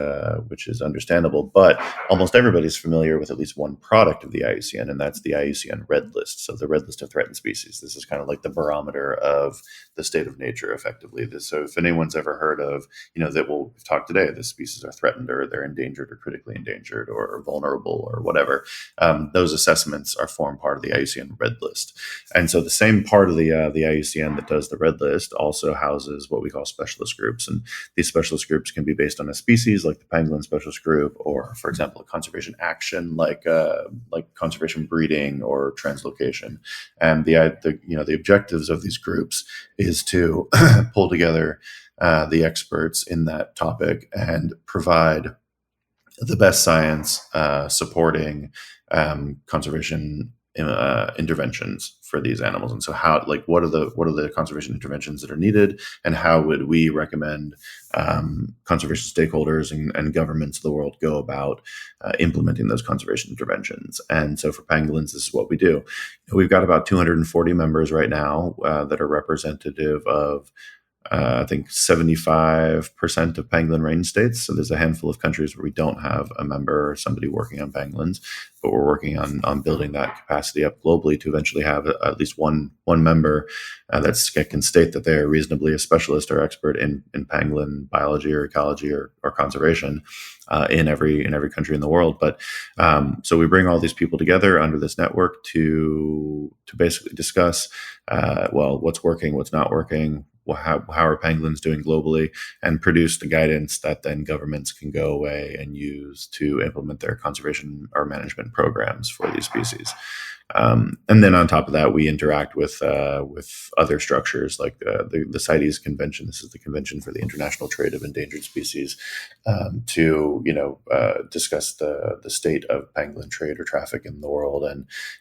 D: understandable. But almost everybody's familiar with at least one product of the IUCN, and that's the IUCN Red List. So the Red List of Threatened Species. This is kind of like the barometer of the state of nature, effectively. So if anyone's ever heard of, that we've talked today, the species are threatened or they're endangered or critically endangered or vulnerable or whatever, those assessments form part of the IUCN Red List. And so the same part of the IUCN that does the Red List also houses what we call specialist groups, and these specialist groups can be based on a species, like the Pangolin Specialist Group, or, for example, a conservation action like conservation breeding or translocation. And the objectives of these groups is to pull together the experts in that topic and provide the best science supporting conservation interventions for these animals. And so what are the conservation interventions that are needed, and how would we recommend conservation stakeholders and governments of the world go about implementing those conservation interventions? And so for pangolins, this is what we do. We've got about 240 members right now that are representative of I think 75% of pangolin range states. So there's a handful of countries where we don't have a member or somebody working on pangolins, but we're working on building that capacity up globally to eventually have at least one member that can state that they are reasonably a specialist or expert in pangolin biology or ecology or conservation in every country in the world. But so we bring all these people together under this network to basically discuss what's working, what's not working, how are pangolins doing globally, and produce the guidance that then governments can go away and use to implement their conservation or management programs for these species. And then on top of that, we interact with other structures like the CITES Convention. This is the Convention for the International Trade of Endangered Species, to discuss the state of pangolin trade or traffic in the world,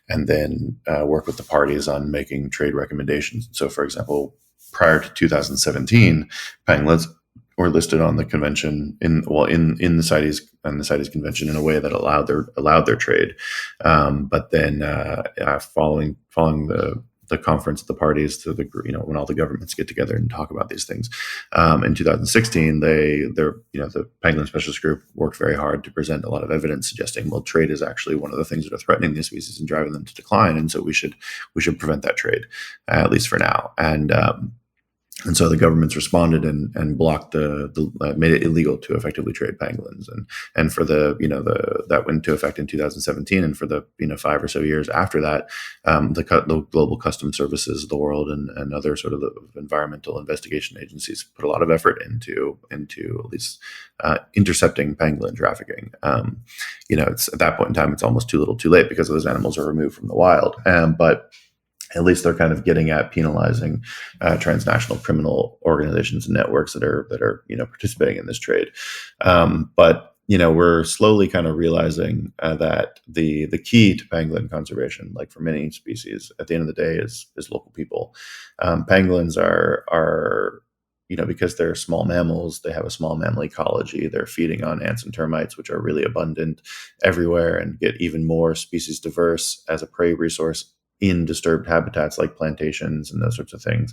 D: and then work with the parties on making trade recommendations. So, for example, prior to 2017, pangolins were listed on the convention in the CITES and the CITES Convention in a way that allowed their trade. But then following the conference of the parties to when all the governments get together and talk about these things, in 2016, the Pangolin Specialist Group worked very hard to present a lot of evidence suggesting, well, trade is actually one of the things that are threatening these species and driving them to decline, and so we should prevent that trade, at least for now. And so the governments responded and blocked made it illegal to effectively trade pangolins, and for that went into effect in 2017, and for the 5 or so years after that, the global customs services of the world and other sort of the environmental investigation agencies put a lot of effort into at least intercepting pangolin trafficking. It's at that point in time, it's almost too little, too late, because those animals are removed from the wild, but at least they're kind of getting at penalizing transnational criminal organizations and networks that are participating in this trade. But we're slowly kind of realizing that the key to pangolin conservation, like for many species, at the end of the day, is local people. Pangolins are because they're small mammals, they have a small mammal ecology. They're feeding on ants and termites, which are really abundant everywhere, and get even more species diverse as a prey resource in disturbed habitats like plantations and those sorts of things.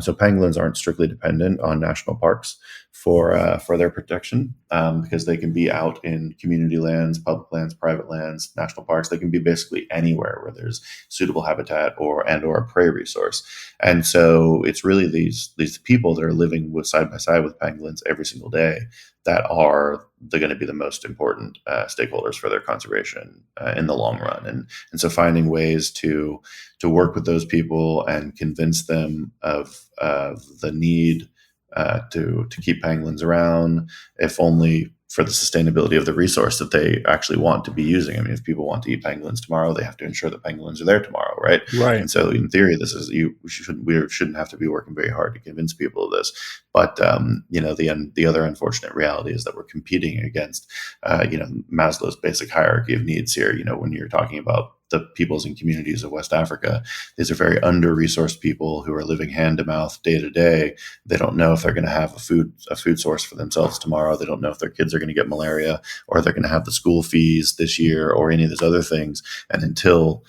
D: So pangolins aren't strictly dependent on national parks for their protection, because they can be out in community lands, public lands, private lands, national parks. They can be basically anywhere where there's suitable habitat or a prey resource. And so it's really these people that are living side by side with pangolins every single day that are going to be the most important stakeholders for their conservation in the long run. And so finding ways to work with those people and convince them of the need to keep pangolins around, if only for the sustainability of the resource that they actually want to be using. I mean, if people want to eat pangolins tomorrow, they have to ensure that pangolins are there tomorrow, right?
B: Right.
D: And so, in theory, we shouldn't have to be working very hard to convince people of this. But the other unfortunate reality is that we're competing against Maslow's basic hierarchy of needs here. When you're talking about the peoples and communities of West Africa. These are very under-resourced people who are living hand to mouth day to day. They don't know if they're going to have a food source for themselves tomorrow. They don't know if their kids are going to get malaria, or they're going to have the school fees this year, or any of those other things. And until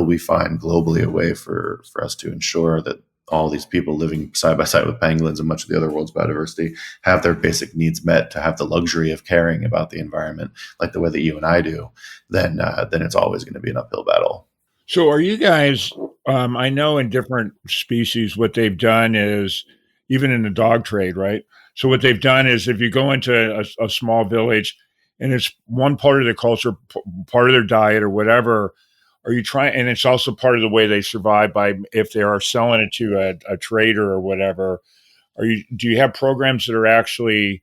D: we find globally a way for us to ensure that all these people living side by side with pangolins and much of the other world's biodiversity have their basic needs met, to have the luxury of caring about the environment like the way that you and I do, then it's always going to be an uphill battle.
B: So are you guys, I know in different species, what they've done is, even in the dog trade, right? So what they've done is, if you go into a small village and it's one part of their culture, part of their diet or whatever, are you trying, and it's also part of the way they survive, by if they are selling it to a trader or whatever, do you have programs that are actually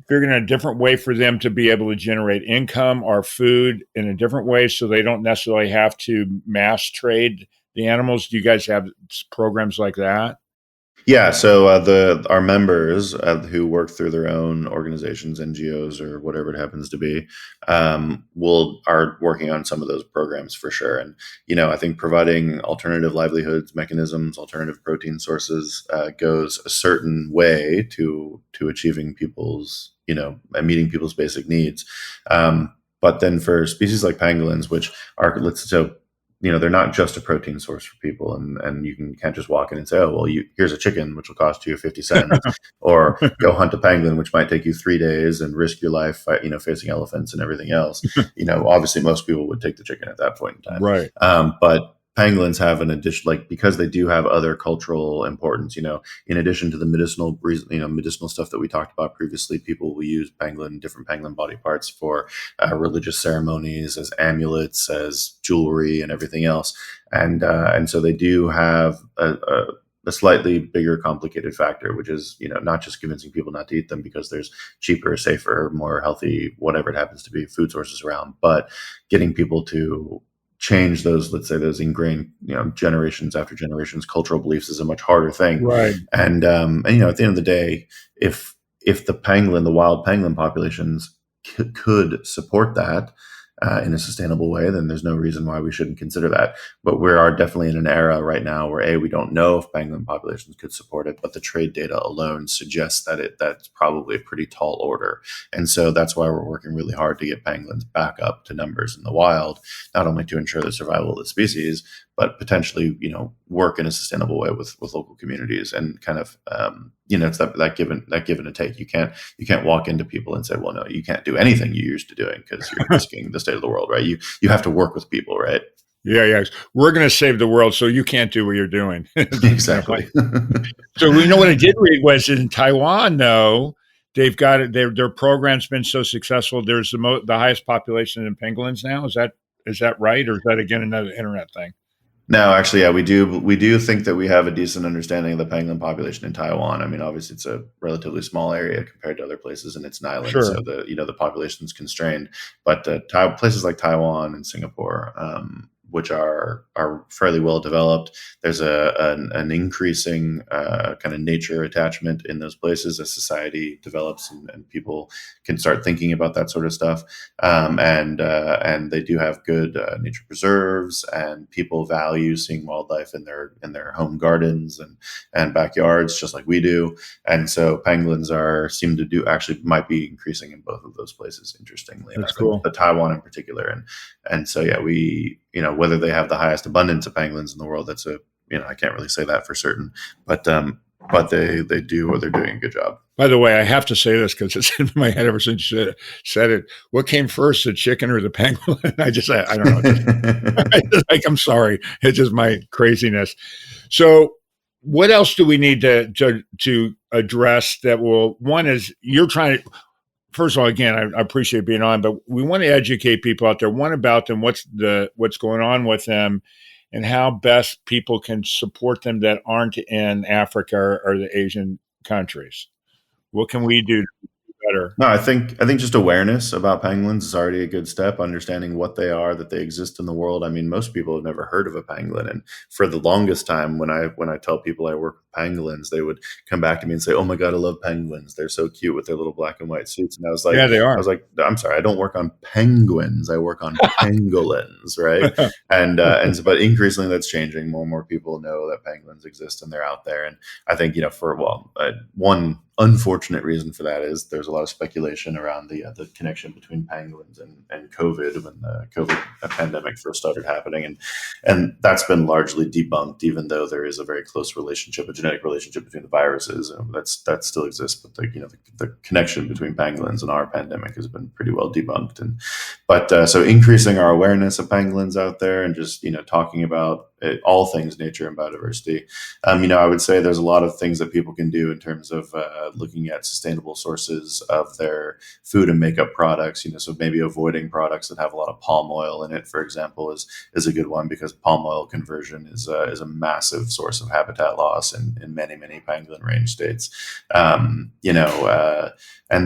B: figuring out a different way for them to be able to generate income or food in a different way, so they don't necessarily have to mass trade the animals? Do you guys have programs like that?
D: Yeah, so our members who work through their own organizations, NGOs, or whatever it happens to be, are working on some of those programs for sure. And I think providing alternative livelihoods mechanisms, alternative protein sources, goes a certain way to achieving people's meeting people's basic needs. But then for species like pangolins, which are they're not just a protein source for people, and you can't just walk in and say, oh, well, here's a chicken, which will cost you 50 cents, or go hunt a pangolin, which might take you 3 days and risk your life, facing elephants and everything else. Obviously most people would take the chicken at that point in time.
B: Right.
D: But pangolins have an addition, because they do have other cultural importance, in addition to the medicinal stuff that we talked about previously. People will use different pangolin body parts for religious ceremonies, as amulets, as jewelry, and everything else. And so they do have a slightly bigger, complicated factor, which is, not just convincing people not to eat them because there's cheaper, safer, more healthy, whatever it happens to be, food sources around, but getting people to change those, let's say, those ingrained, generations after generations cultural beliefs is a much harder thing.
B: Right.
D: And at the end of the day, if the wild pangolin populations could support that in a sustainable way, then there's no reason why we shouldn't consider that. But we are definitely in an era right now where we don't know if pangolin populations could support it, but the trade data alone suggests that's probably a pretty tall order. And so that's why we're working really hard to get pangolins back up to numbers in the wild, not only to ensure the survival of the species, but potentially, work in a sustainable way with local communities, and kind of, it's that give and take. You can't walk into people and say, well, no, you can't do anything you used to doing because you're risking the state of the world, right? You have to work with people, right?
B: Yeah. We're going to save the world, so you can't do what you're doing.
D: Exactly.
B: So we know what I did read was in Taiwan, though, they've got it. Their program's been so successful. There's the highest population in pangolins now. Is that right, or is that again another internet thing?
D: No, actually, yeah, we do think that we have a decent understanding of the pangolin population in Taiwan. I mean, obviously, it's a relatively small area compared to other places, and it's an island,
B: Sure.
D: so the population is constrained. But places like Taiwan and Singapore, which are fairly well developed, there's an increasing kind of nature attachment in those places as society develops and people can start thinking about that sort of stuff. And they do have good nature preserves, and people value seeing wildlife in their home gardens and backyards, just like we do. And so pangolins might be increasing in both of those places, interestingly enough.
B: Cool.
D: But Taiwan in particular. And so, yeah, we, whether they have the highest abundance of pangolins in the world, that's I can't really say that for certain, but they do, or they're doing a good job.
B: By the way, I have to say this because it's in my head ever since you said it. What came first, the chicken or the pangolin? I don't know. I'm sorry. It's just my craziness. So what else do we need to address that one is you're trying to, first of all, again, I appreciate being on, but we want to educate people out there, one about them, what's going on with them, and how best people can support them that aren't in Africa or the Asian countries. What can we do to better.
D: No, I think just awareness about pangolins is already a good step. Understanding what they are, that they exist in the world. I mean, most people have never heard of a pangolin, and for the longest time, when I tell people I work with pangolins, they would come back to me and say, "Oh my God, I love penguins. They're so cute with their little black and white suits." And
B: Yeah, they
D: I
B: are.
D: was like, I'm sorry, I don't work on penguins. I work on pangolins, right? But increasingly that's changing. More and more people know that penguins exist and they're out there. And I think, one unfortunate reason for that is there's a lot of speculation around the connection between pangolins and COVID when the COVID pandemic first started happening, and that's been largely debunked. Even though there is a very close relationship, a genetic relationship between the viruses, that still exists. But the connection between pangolins and our pandemic has been pretty well debunked. So increasing our awareness of pangolins out there and just talking about all things nature and biodiversity. I would say there's a lot of things that people can do in terms of looking at sustainable sources of their food and makeup products. So maybe avoiding products that have a lot of palm oil in it, for example, is a good one, because palm oil conversion is a massive source of habitat loss in many pangolin range states. And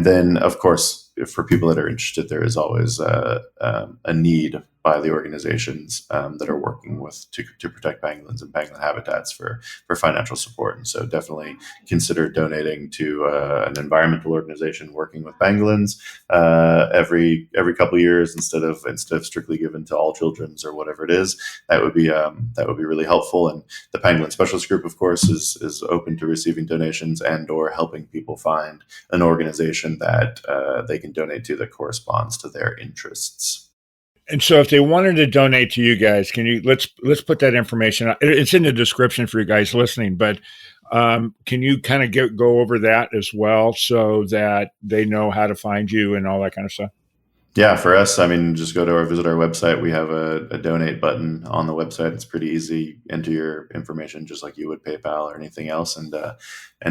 D: then of course, for people that are interested, there is always a need by the organizations that are working to protect pangolins and pangolin habitats for financial support. And so definitely consider donating to an environmental organization working with pangolins every couple of years instead of strictly given to all children's or whatever it is. That would be really helpful. And the Pangolin Specialist Group, of course, is open to receiving donations and or helping people find an organization that they can donate to that corresponds to their interests.
B: And so if they wanted to donate to you guys, let's put that information out. It's in the description for you guys listening, but can you kind of go over that as well so that they know how to find you and all that kind of stuff?
D: Yeah, for us, I mean, just visit our website. We have a donate button on the website. It's pretty easy. Enter your information just like you would PayPal or anything else, and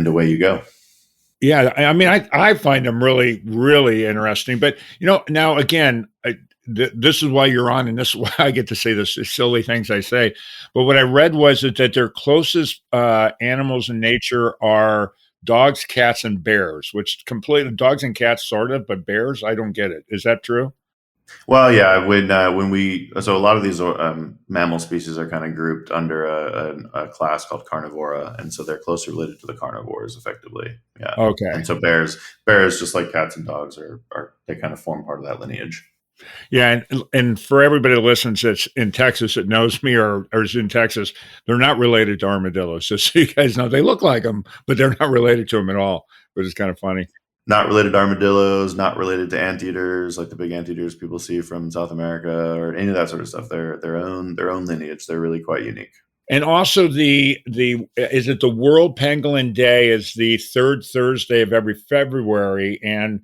D: away you go.
B: Yeah, I mean, I find them really, really interesting. But now again, this is why you're on, and this is why I get to say this silly things I say. But what I read was that their closest animals in nature are dogs, cats, and bears. Which completely dogs and cats, sort of, but bears, I don't get it. Is that true?
D: Well, yeah, so a lot of these mammal species are kind of grouped under a class called carnivora, and so they're closely related to the carnivores, effectively. Yeah.
B: Okay.
D: And so bears, just like cats and dogs, are they kind of form part of that lineage.
B: Yeah, and for everybody that listens that's in Texas that knows me or is in Texas, they're not related to armadillos. Just so you guys know, they look like them, but they're not related to them at all, which is kind of funny.
D: Not related to armadillos, not related to anteaters, like the big anteaters people see from South America or any of that sort of stuff. They're their own lineage. They're really quite unique.
B: And also is it the World Pangolin Day is the third Thursday of every February, and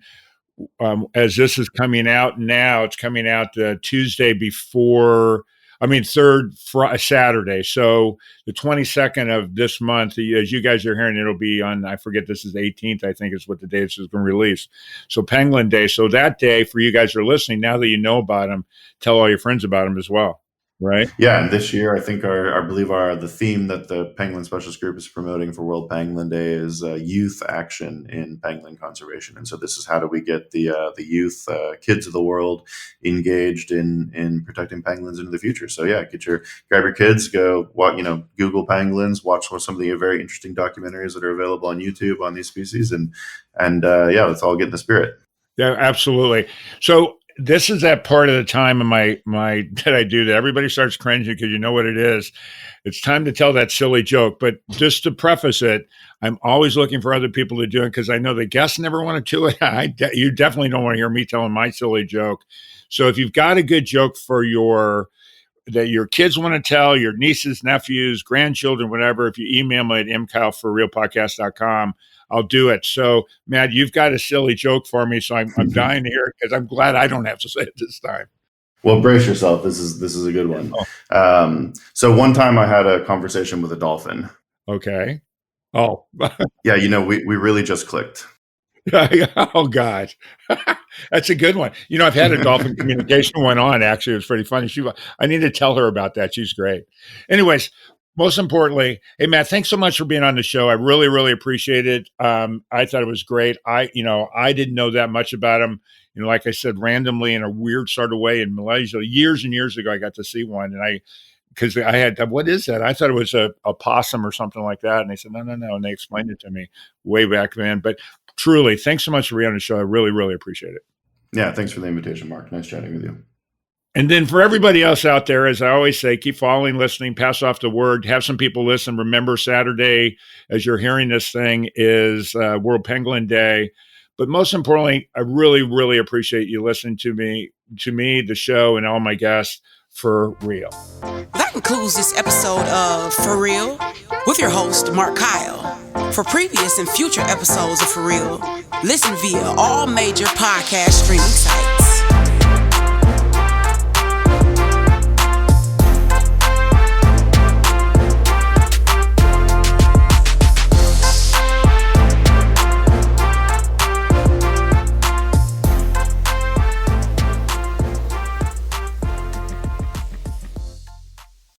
B: as this is coming out now, it's coming out the Tuesday before, Saturday. So the 22nd of this month, as you guys are hearing, it'll be on, I forget, this is the 18th, I think is what the day this is going to release. So Pangolin Day. So that day, for you guys who are listening, now that you know about them, tell all your friends about them as well. Right.
D: Yeah, and this year I think the theme that the Pangolin Specialist Group is promoting for World Pangolin Day is youth action in pangolin conservation. And so this is how do we get the youth, kids of the world, engaged in protecting pangolins into the future. So yeah, grab your kids, go Google pangolins, watch some of the very interesting documentaries that are available on YouTube on these species, and let's all get in the spirit.
B: Yeah, absolutely. So this is that part of the time in my that I do that everybody starts cringing because you know what it is. It's time to tell that silly joke. But just to preface it, I'm always looking for other people to do it because I know the guests never want to do it. You definitely don't want to hear me telling my silly joke. So if you've got a good joke that your kids want to tell, your nieces, nephews, grandchildren, whatever, if you email me at mkyle@forrealpodcast.com, I'll do it. So, Matt, you've got a silly joke for me, so I'm dying to hear it because I'm glad I don't have to say it this time.
D: Well, brace yourself. This is a good one. So one time I had a conversation with a dolphin.
B: Okay. Oh.
D: Yeah, we really just clicked.
B: Oh, God. That's a good one. I've had a dolphin communication one on, actually. It was pretty funny. I need to tell her about that. She's great. Anyways, most importantly, hey, Matt, thanks so much for being on the show. I really, really appreciate it. I thought it was great. I didn't know that much about him. Like I said, randomly in a weird sort of way in Malaysia years and years ago, I got to see one, and because I had, what is that? I thought it was a possum or something like that. And they said, no. And they explained it to me way back then. But truly, thanks so much for being on the show. I really, really appreciate it.
D: Yeah, thanks for the invitation, Mark. Nice chatting with you.
B: And then for everybody else out there, as I always say, keep following, listening, pass off the word, have some people listen. Remember, Saturday, as you're hearing this thing, is World Pangolin Day. But most importantly, I really, really appreciate you listening to me, the show, and all my guests. For real.
C: That concludes this episode of For Real with your host, Mark Kyle. For previous and future episodes of For Real, listen via all major podcast streaming sites.